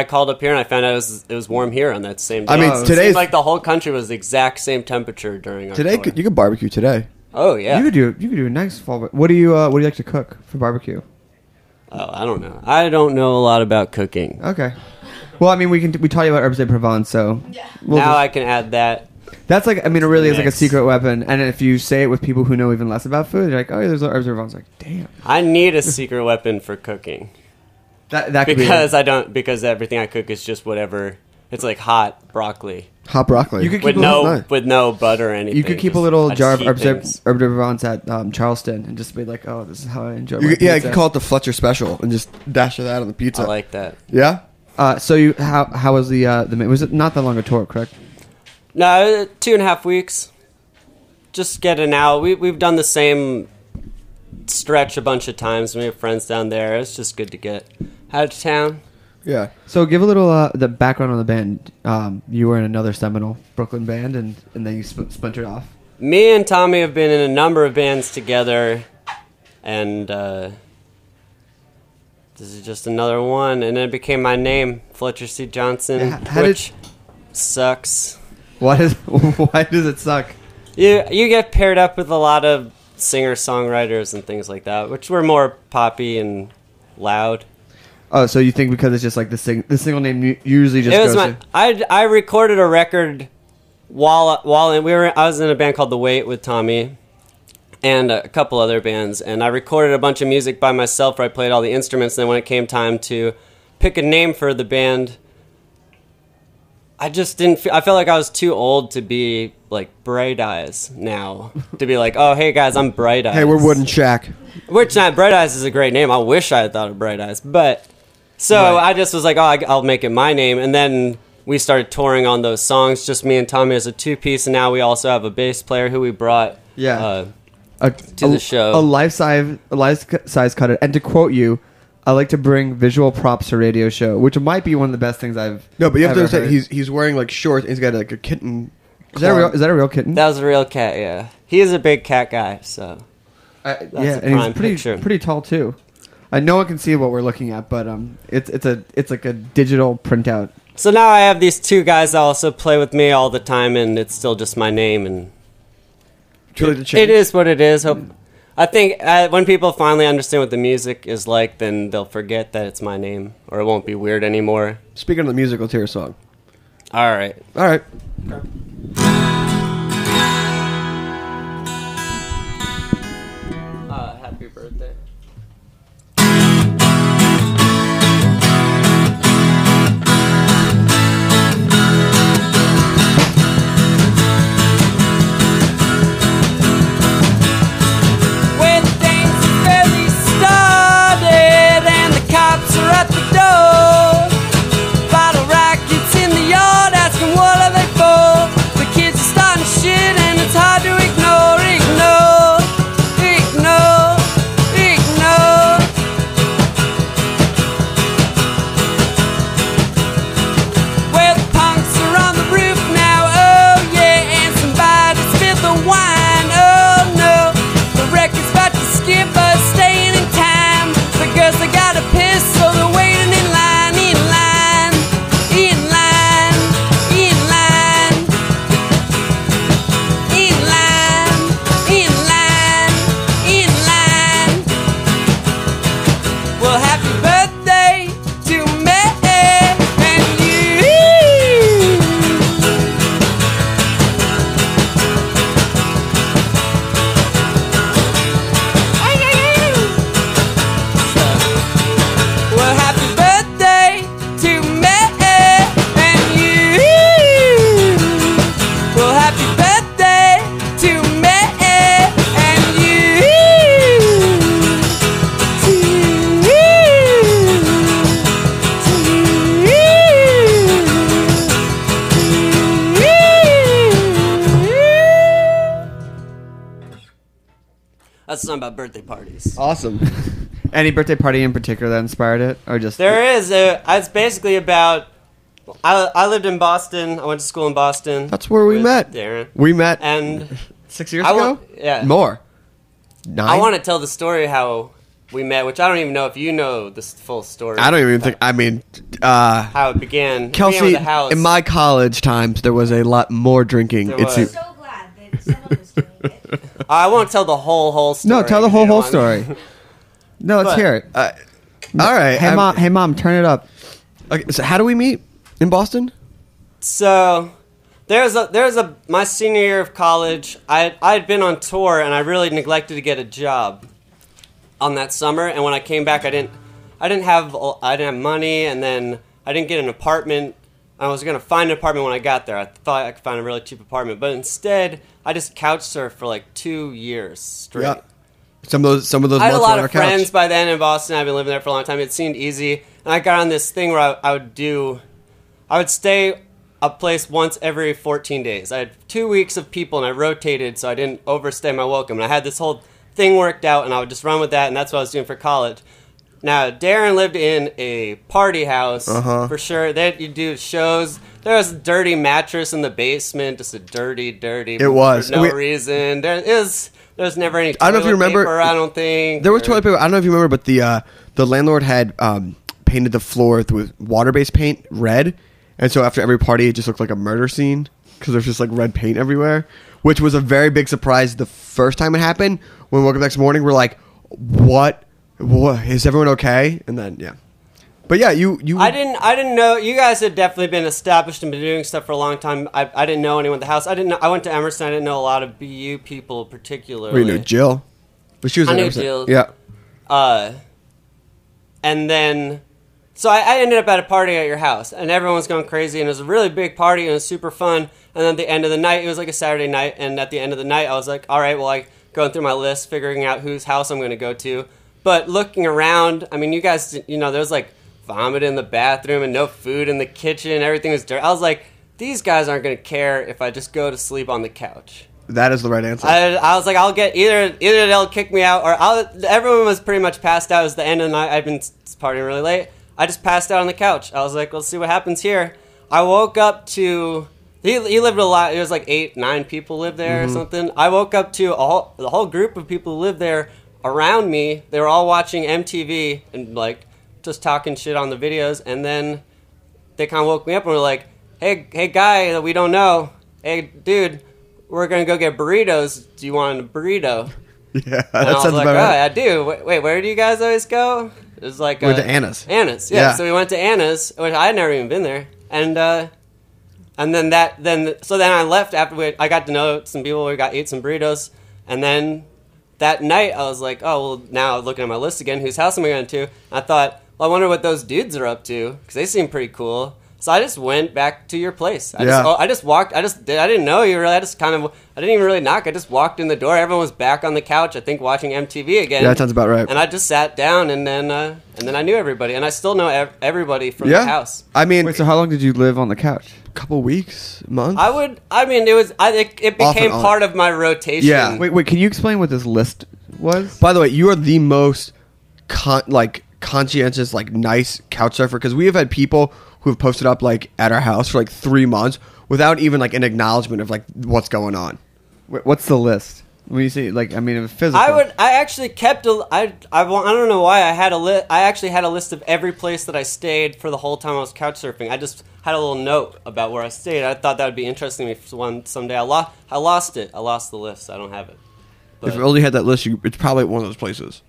called up here and I found out it was warm here on that same day. I mean, it today's seemed like the whole country was the exact same temperature during our today. tour. You could barbecue today. Oh yeah. You could do a nice fall. What do you like to cook for barbecue? Oh, I don't know. I don't know a lot about cooking. Okay. Well, I mean, we taught you about herbs de Provence, so Now I can add that. That's like, I mean, it really is like a Mix. secret weapon. And if you say it with people who know even less about food, they're like, oh, yeah, there's herbs de Provence. Like, damn. I need a secret weapon for cooking That could because everything I cook is just whatever. It's like hot broccoli Hot broccoli. You could with keep no butter or anything. You could keep a Just- little I jar of just herbs heat de things. Provence at Charleston and just be like, oh, this is how I enjoy my You pizza. could call it the Fletcher special and just dash it out on the pizza. I like that. Yeah. So how was the was it not that long a tour, correct? No, 2.5 weeks. Just getting out. We've done the same stretch a bunch of times. We have friends down there. It's just good to get out of town. Yeah. So give a little the background on the band. You were in another seminal Brooklyn band, and then you splintered off. Me and Tommy have been in a number of bands together, and this is just another one. And it became my name, Fletcher C. Johnson, Yeah, which sucks. Why does it suck? You get paired up with a lot of singer-songwriters and things like that, which were more poppy and loud. Oh, so you think because it's just like the single name usually just It was goes to... I recorded a record while I was in a band called The Wait with Tommy and a couple other bands, and I recorded a bunch of music by myself where I played all the instruments. And then when it came time to pick a name for the band, I just didn't. I felt like I was too old to be like Bright Eyes now. To be like, oh hey guys, I'm Bright Eyes. Hey, we're Wooden Shack. Which not Bright Eyes is a great name. I wish I had thought of Bright Eyes, but so Right. I just was like, oh, I'll make it my name, and then we started touring on those songs, just me and Tommy as a two-piece, and now we also have a bass player who we brought. Yeah. To the show. A life-size cutter. And to quote you, I like to bring visual props to radio show, which might be one of the best things I've No, but you have to ever understand, heard. he's wearing like shorts and he's got like a kitten. Is that a real kitten? That was a real cat, yeah. He is a big cat guy, so Yeah, a and prime he's picture. pretty tall too. No one can see what we're looking at, but it's like a digital printout. so now I have these two guys that also play with me all the time, and it's still just my name, and it is what it is. I think when people finally understand what the music is like, then they'll forget that it's my name, or it won't be weird anymore. Speaking of the music, let's hear a song. All right. All right. Happy birthday. When things have barely started and the cops are at the door, bottle rockets in the yard asking what are they for. That's a song about birthday parties. Awesome. Any birthday party in particular that inspired it, or just There is. It's basically about. I lived in Boston. I went to school in Boston. That's where we with met. Darin. We met And 6 years I ago? yeah. More. 9? I want to tell the story how we met, which I don't even know if you know the full story. I don't even think. I mean, how it began. It began Kelsey, with the house. in my college times, there was a lot more drinking. There It was. seemed- So glad that someone was doing it. I won't tell the whole story. no? Tell the if you whole don't story. want- No, let's But- hear it. all right. Hey mom, turn it up. Okay, so how do we meet in Boston? So there's my senior year of college. I had been on tour and I really neglected to get a job on that summer. And when I came back, I didn't have money, and then I didn't get an apartment. I was gonna find an apartment when I got there. I thought I could find a really cheap apartment, but instead I just couch surfed for like 2 years straight. Yeah. Some of those I had a months lot on our of friends couch. by then in Boston. I've been living there for a long time. It seemed easy, and I got on this thing where I would stay a place once every 14 days. I had 2 weeks of people, and I rotated so I didn't overstay my welcome. And I had this whole thing worked out, and I would just run with that, and that's what I was doing for college. Now, Darin lived in a party house, for sure. You do shows. There was a dirty mattress in the basement, just a dirty. It was. For no reason. There was never any toilet I don't know if you remember. paper, I don't think. There was toilet paper. I don't know if you remember, but the landlord had painted the floor with water-based paint red, and so after every party, it just looked like a murder scene because there's just like red paint everywhere, which was a very big surprise the first time it happened. When we woke up the next morning, we're like, "What? Is everyone okay?" And then yeah, but yeah, you. I didn't know. You guys had definitely been established and been doing stuff for a long time. I didn't know anyone at the house. I went to Emerson. I didn't know a lot of BU people particularly. We knew Jill, but she was. I at knew Emerson. Jill. Yeah. And then, so I ended up at a party at your house, and everyone was going crazy, and it was a really big party, and it was super fun. And then at the end of the night, it was like a Saturday night, and at the end of the night, I was like, all right, well, like going through my list, figuring out whose house I'm going to go to. But looking around, I mean, you guys, there was like vomit in the bathroom and no food in the kitchen. Everything was dirty. I was like, these guys aren't going to care if I just go to sleep on the couch. That is the right answer. I was like, I'll get either they'll kick me out or everyone was pretty much passed out. It was the end of the night. I'd been partying really late. I just passed out on the couch. I was like, let's see what happens here. I woke up to he lived a lot. It was like 8-9 people lived there or something. I woke up to the whole group of people who lived there around me. They were all watching MTV and like just talking shit on the videos. And then they kind of woke me up and were like, hey guy that we don't know, hey dude, we're gonna go get burritos. Do you want a burrito? Yeah, And that I was sounds like, about oh, right. I do. Wait, where do you guys always go? It was like We went to Anna's. Anna's, yeah. Yeah. So we went to Anna's, which I had never even been there, and then I left after I got to know some people. We ate some burritos, and then that night I was like, oh well. Now looking at my list again, whose house am I going to? I thought, well, I wonder what those dudes are up to because they seem pretty cool. So I just went back to your place. I just walked. I didn't know you really. I didn't even really knock. I just walked in the door. Everyone was back on the couch. I think watching MTV again. Yeah, that sounds about right. And I just sat down, and then I knew everybody, and I still know everybody from the house. I mean, Wait, so how long did you live on the couch? a couple weeks, months. It became on. part of my rotation. Yeah. Wait, can you explain what this list was? By the way, you are the most conscientious, like nice couch surfer because we have had people who have posted up like at our house for like 3 months without even like an acknowledgement of like what's going on. What's the list? When you say like, I mean, it was physical. I actually kept I don't know why I had a list. I actually had a list of every place that I stayed for the whole time I was couch surfing. I just had a little note about where I stayed. I thought that would be interesting to me someday. I lost it. I lost the list. I don't have it. But, If you only had that list, it's probably one of those places.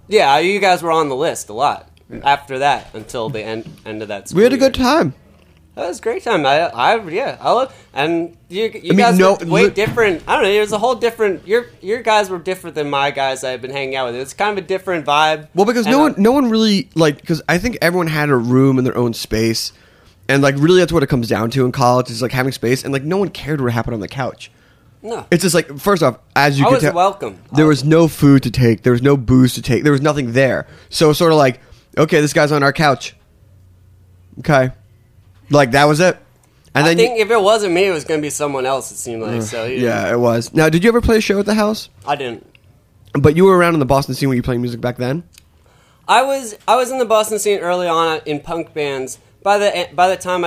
yeah, you guys were on the list a lot after that until the end of that school We had a year. good time. That was a great time. I love, and you mean, guys no, were way different. I don't know. There's a whole different. Your guys were different than my guys I've been hanging out with. It's kind of a different vibe. Well, because And no one really like because I think everyone had a room in their own space, and like really that's what it comes down to in college is like having space, and like no one cared what happened on the couch. No, It's just like first off, as you I can was tell, welcome. there was no food to take, there was no booze to take, there was nothing there. So sort of like, okay, this guy's on our couch. Okay, like that was it. And I then think if it wasn't me, it was going to be someone else. It seemed like so. yeah, it was. Now, did you ever play a show at the house? I didn't. But you were around in the Boston scene when you were playing music back then? I was in the Boston scene early on in punk bands. By the time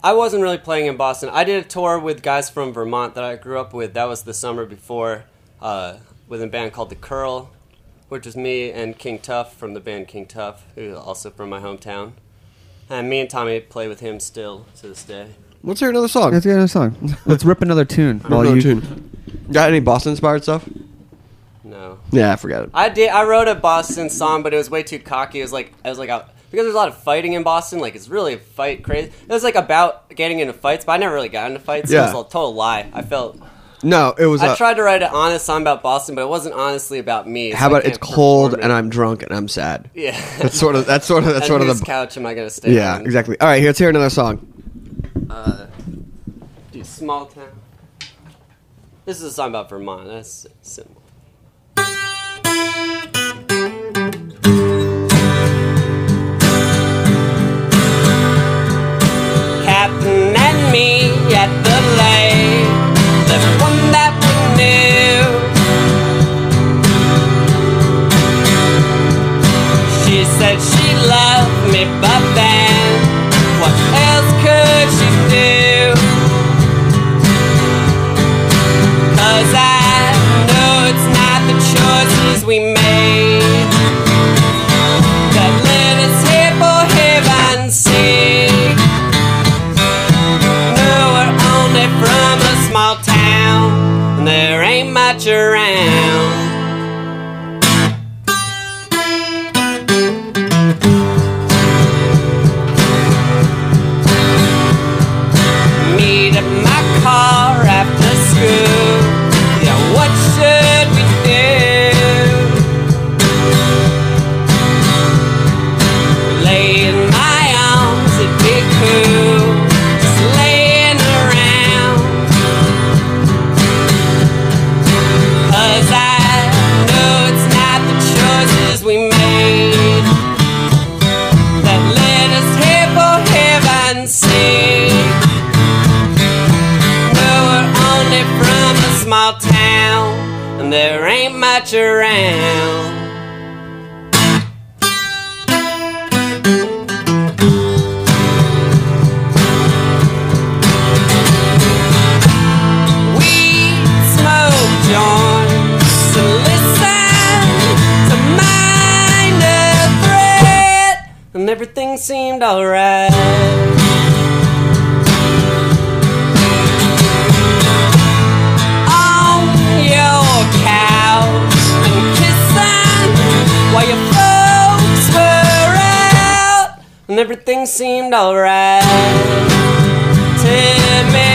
I wasn't really playing in Boston. I did a tour with guys from Vermont that I grew up with. That was the summer before, with a band called The Curl, which was me and King Tuff from the band King Tuff, who's also from my hometown. And me and Tommy play with him still to this day. Let's hear another song. Let's get another song. Let's rip another tune. Got any Boston-inspired stuff? No. Yeah, forget it. I wrote a Boston song, but it was way too cocky. It was like because there's a lot of fighting in Boston. Like it's really fight crazy. It was like about getting into fights, but I never really got into fights. Yeah. It was a total lie. No, it was. I tried to write an honest song about Boston, but it wasn't honestly about me. How about it's cold and I'm drunk and I'm sad? Yeah. That's sort of whose the couch am I gonna stay Yeah, on? exactly. All right, let's hear another song. Small town. This is a song about Vermont. That's simple. Captain and me at the lake, the one that we knew. She said she loved me, but then what else could she do? 'Cause I know it's not the choices we made that led us here for heaven's sake. No, we're only from a small town, and there ain't much around. Meet at my car after school. Yeah, what should we do? Lay in my arms, it'd be cool. Just laying around. 'Cause I know it's not the choices we made that led us here for heaven's sake. No, we're only from a small town, and there ain't much around. We smoke joints and listen to Minor Threat, and everything seemed alright. On your couch and kissing while your folks were out, and everything seemed alright. To me,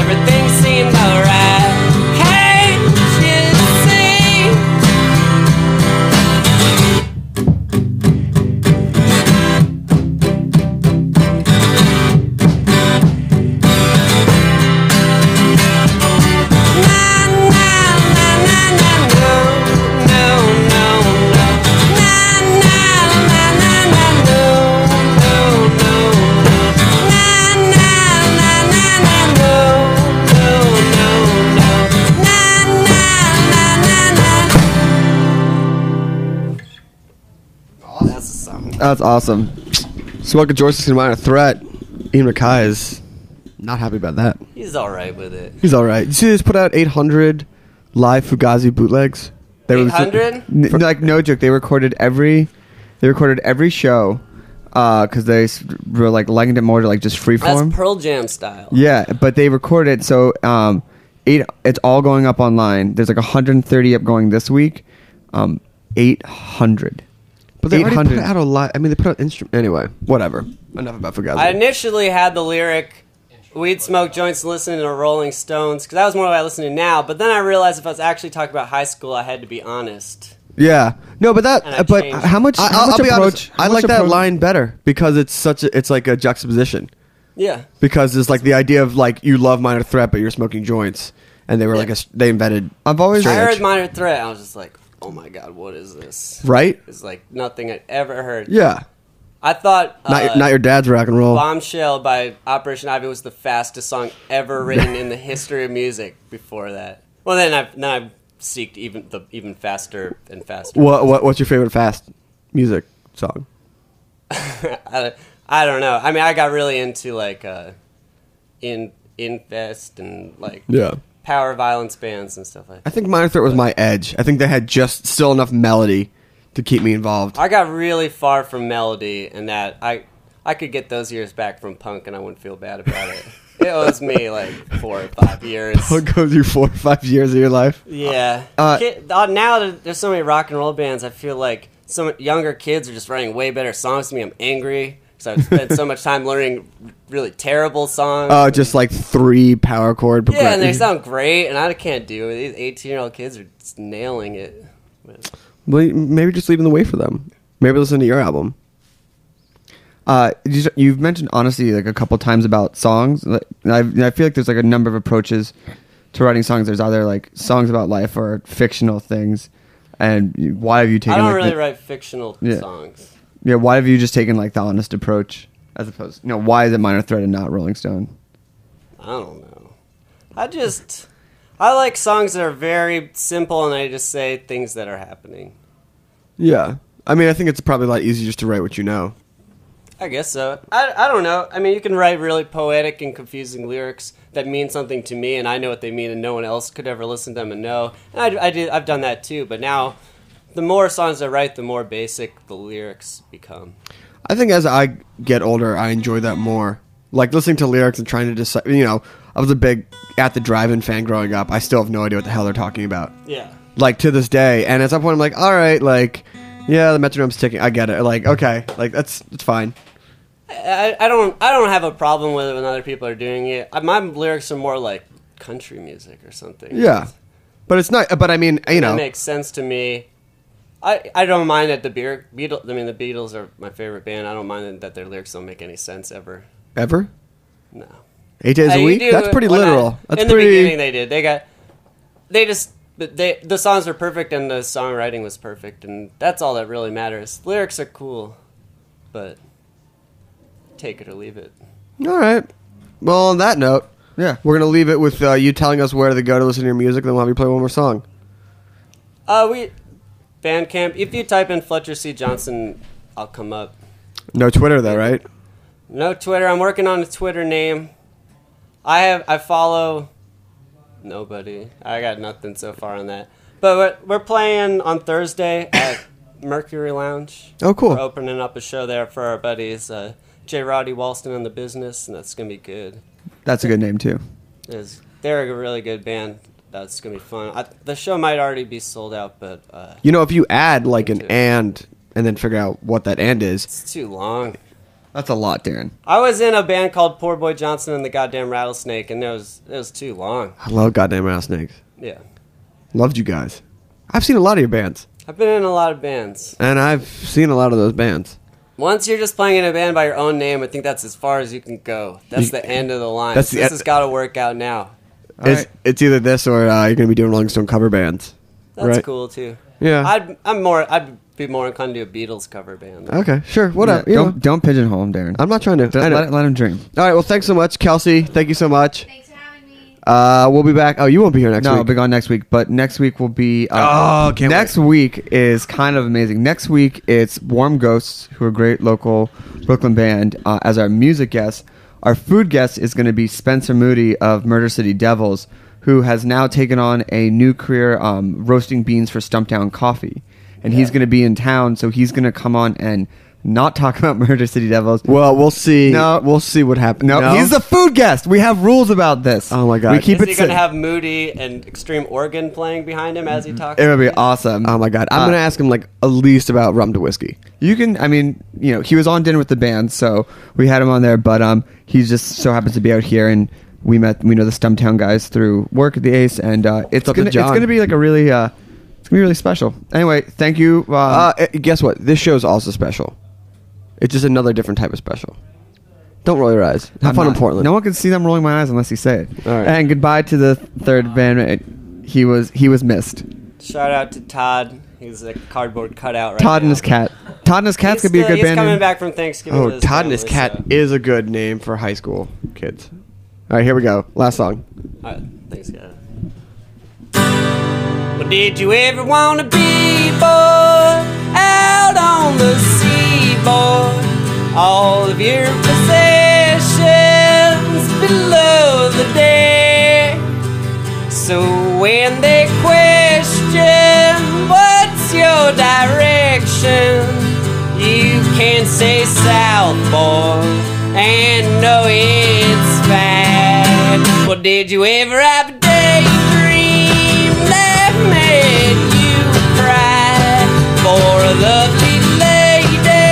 everything seemed alright. Can't you see? That's a song. That's awesome. So welcome Joyce to Minor Threat. Ian Mackay is not happy about that. He's alright with it. He's all right. You see, they just put out 800 live Fugazi bootlegs. 800? Like no joke, they recorded every show because they were like liking it more to like just freeform. That's Pearl Jam style. Yeah, but they recorded so it's all going up online. There's like 130 up going this week. 800. But they already put out a lot. I mean, they put out instrument. Anyway, whatever. Enough about Fugazi. I initially had the lyric, we'd smoke joints and listen to Rolling Stones, because that was more what I listen to now. But then I realized if I was actually talking about high school, I had to be honest. Yeah. No, but And I but changed. How much? I'll be honest. I like that approach- line better because it's like a juxtaposition. Yeah. Because it's like the idea of like you love Minor Threat, but you're smoking joints, and they were like they invented. I've always I Straight heard edge. Minor Threat, I was just like, oh my god, what is this? Right? It's like nothing I'd ever heard. Yeah. I thought Not your dad's rock and roll. Bombshell by Operation Ivy was the fastest song ever written in the history of music before that. Well, then I seeked even faster and faster. What's your favorite fast music song? I don't know. I mean, I got really into like Infest and like power violence bands and stuff like that. I think Minor Threat was my edge. I think they had just still enough melody to keep me involved. I got really far from melody, and that I could get those years back from punk, and I wouldn't feel bad about it. It owes me like 4 or 5 years. Punk goes through 4 or 5 years of your life. Yeah. Now that there's so many rock and roll bands, I feel like some younger kids are just writing way better songs to me. I'm angry because I've spent so much time learning really terrible songs. Oh, just like 3 power chord. Yeah, and they sound great, and I can't do it. These 18-year-old kids are just nailing it. Well, maybe just leave in the way for them. Maybe listen to your album. You've mentioned honesty like a couple times about songs. I feel like there's like a number of approaches to writing songs. There's either like songs about life or fictional things. And why have you taken? I don't like, really write fictional songs. Yeah, why have you just taken like the honest approach as opposed? Why is it Minor Threat and not Rolling Stone? I don't know. I like songs that are very simple and they just say things that are happening. Yeah, I mean, I think it's probably a lot easier just to write what you know. I guess so. I don't know. I mean, you can write really poetic and confusing lyrics that mean something to me, and I know what they mean, and no one else could ever listen to them and know. And I've done that too. But now, the more songs I write, the more basic the lyrics become. I think as I get older, I enjoy that more. Like listening to lyrics and trying to decide. I was a big At the Drive-In fan growing up. I still have no idea what the hell they're talking about. Yeah. Like to this day, and at some point, I'm like, all right, like, yeah, the metronome's ticking. I get it. Like, okay, like it's fine. I don't have a problem with it when other people are doing it. My lyrics are more like country music or something. Yeah, but it's not. But I mean, It makes sense to me. I don't mind that the Beatles are my favorite band. I don't mind that their lyrics don't make any sense ever. Ever? No. 8 days a week? That's pretty literal. That's in the beginning they did. The songs were perfect and the songwriting was perfect, and that's all that really matters. Lyrics are cool, but take it or leave it. All right. Well, on that note, we're going to leave it with you telling us where to go to listen to your music, then we'll have you play one more song. Bandcamp. If you type in Fletcher C. Johnson, I'll come up. No Twitter, though, right? No Twitter. I'm working on a Twitter name. I follow nobody. I got nothing so far on that. But we're playing on Thursday at Mercury Lounge. Oh, cool. We're opening up a show there for our buddies, J. Roddy Walston and the Business, and that's going to be good. That's a good name, too. They're a really good band. That's going to be fun. The show might already be sold out, but... if you add like an and then figure out what that and is... It's too long. That's a lot, Darin. I was in a band called Poor Boy Johnson and the Goddamn Rattlesnake, and it was too long. I love Goddamn Rattlesnakes. Yeah. Loved you guys. I've seen a lot of your bands. I've been in a lot of bands. And I've seen a lot of those bands. Once you're just playing in a band by your own name, I think that's as far as you can go. That's the end of the line. This has got to work out now. It's either this or you're going to be doing Rolling Stone cover bands. That's right? cool, too. Yeah. I'd be more inclined to do a Beatles cover band. Okay, sure, whatever. Yeah, don't pigeonhole him, Darin. I'm not trying to. Let him dream. All right, well, thanks so much, Kelsey. Thank you so much. Thanks for having me. We'll be back. Oh, you won't be here next week. No, I'll be gone next week. But next week will be... can't next wait. week is kind of amazing. Next week, it's Warm Ghosts, who are a great local Brooklyn band, as our music guest. Our food guest is going to be Spencer Moody of Murder City Devils, who has now taken on a new career roasting beans for Stumptown Coffee. And he's going to be in town, so he's going to come on and not talk about Murder City Devils. Well, we'll see. No. We'll see what happens. No, he's the food guest. We have rules about this. Oh, my God. We keep Is he it going to have Moody and Extreme Organ playing behind him as he talks? It would be awesome. Oh, my God. I'm going to ask him, like, at least about rum to whiskey. You can, he was on Dinner with the Band, so we had him on there, but he just so happens to be out here, and we know the Stumptown guys through work at the Ace, and it's going to be like a really... it's going to be really special. Anyway, thank you. Guess what? This show's also special. It's just another different type of special. Don't roll your eyes. Have fun in Portland. No one can see them rolling my eyes unless you say it. All right. And goodbye to the third bandmate. He was missed. Shout out to Todd. He's a cardboard cutout right Todd now. and his cat. Todd and his cat's going to be a good He's band coming name. back from Thanksgiving. with Oh, his Todd and his family, cat so- is a good name for high school kids. All right, here we go. Last song. All right, thanks, guys. Well, did you ever want to be, boy, out on the seaboard? All of your possessions below the deck. So when they question what's your direction, you can say south, boy, and know it's fine. Well, did you ever have a daydream that made you cry for a lovely lady to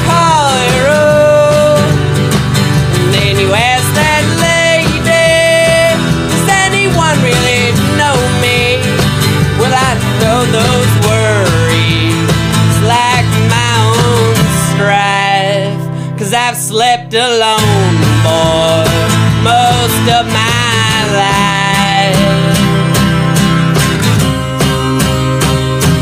call your own? And then you ask that lady, does anyone really know me? Well, I know those worries like my own strife, 'cause I've slept alone, boy, most of my life.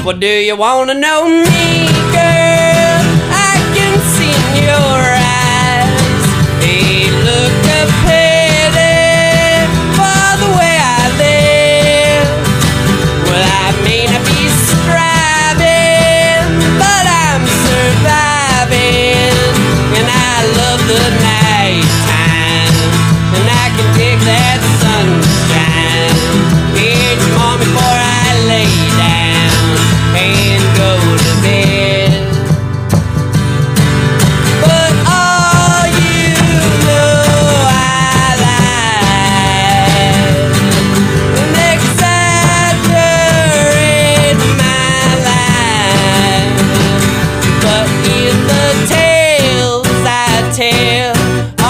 Well, do you wanna know me, girl? I can see in your eyes a look of pity for the way I live. Well, I may not be striving, but I'm surviving, and I love the nighttime, and I can dig that sunshine each morning before I lay down and go to bed. But all you know I like and exaggerate my life. But in the tales I tell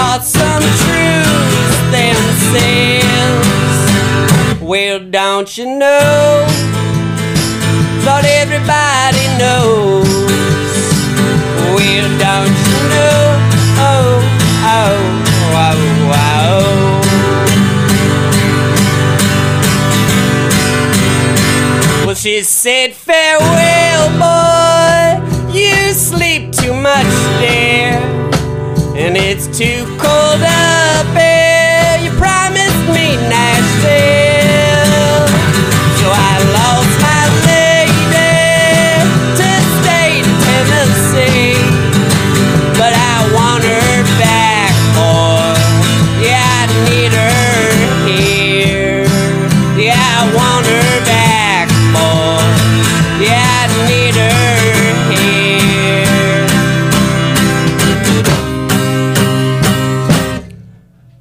are some truths themselves. Well, don't you know? Thought everybody knows. Well, don't you know? Oh, oh, oh, oh. Well, she said, farewell, boy, you sleep too much, dear, and it's too cold up here. You promised me Nashville, so I lost my lady to stay to Tennessee. But I want her back, boy. Yeah, I need her here. Yeah, I want her back, boy. Yeah, I need her here.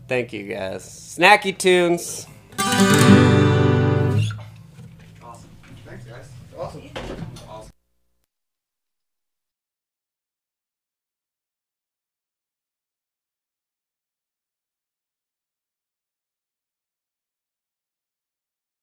Thank you, guys. Snacky Tunes.